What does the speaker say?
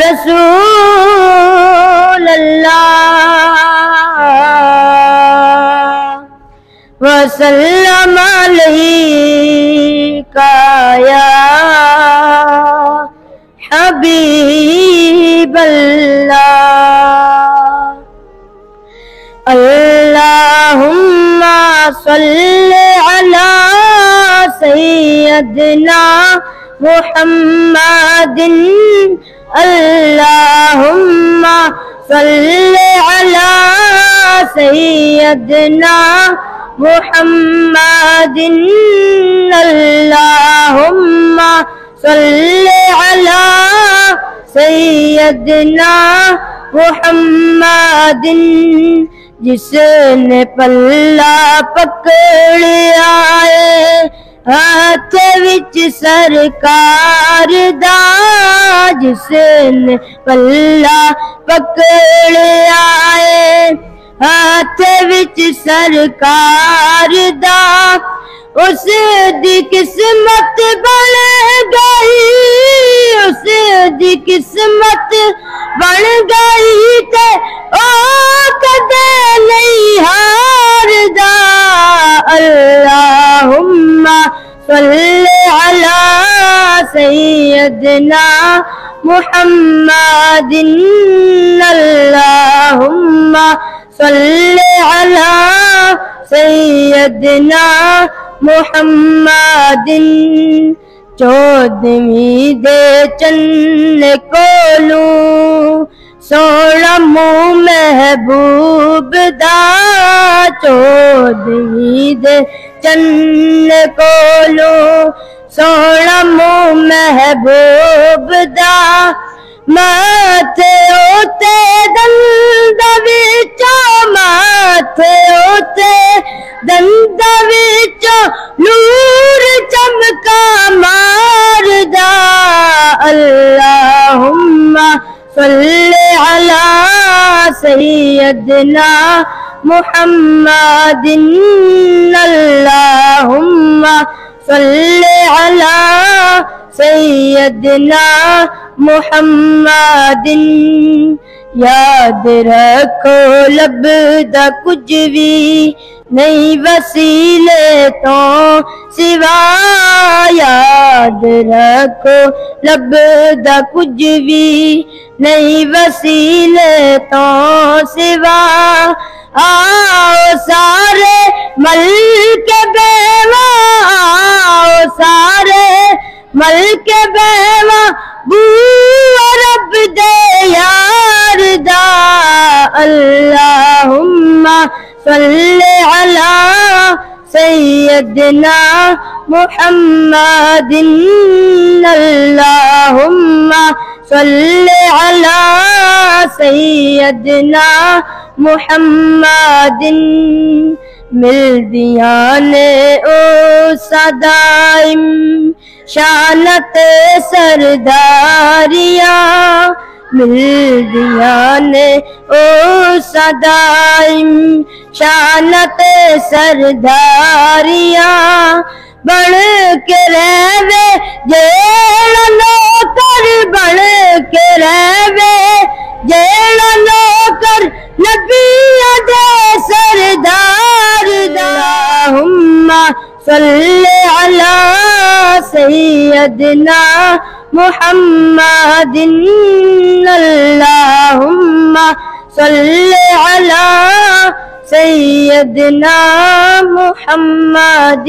رسول اللہ وسلم علیک یا حبیب اللہ اللہم صلی علی سیدنا محمد اللہم صلی علی سیدنا محمد اللہم صلی علی سیدنا محمد جس نے پلہ پکڑیا ہے ہاتھ وچ سرکار دا جس نے پلہ پکڑیا ہے ہاتھ وچ سرکار دا اس دی قسمت بن گئی اس دی قسمت بن گئی تے او کدے نہیں ہاردا اللہم صلی علی سیدنا محمد اللہم صلی علی سیدنا محمد چودھویں دے چن کولوں سونا منہ محبوب دا چودھویں دے چن کولوں سونا منہ محبوب دا ماتھے اوتے دند وچوں ماتھے اوتے دند وچوں نور چمکا ماردا اللہم صلی علی سیدنا محمد اللہم صلی علی سیدنا محمد یاد رکھو لب دا کچھ بھی نہیں وسیلے تو سوا یاد رکھو لب دا کچھ بھی نہیں وسیلے تو سوا آؤ سارے ملک بیوا آؤ سارے ملک بیوا بو رب دے یار دا اللہم صلی علی سیدنا محمد اللہم صلی علی سیدنا محمد مل دیاں نے او صدائم شانت سرداریاں مل دیاں نے او صدائم شانت سرداریاں بن کے رہوے جیڑا نوکر بن کے رہوے جیڑا نوکر نبیوں دے سردار اللہم صلی علی سیدنا محمد اللہم صلی علی سیدنا محمد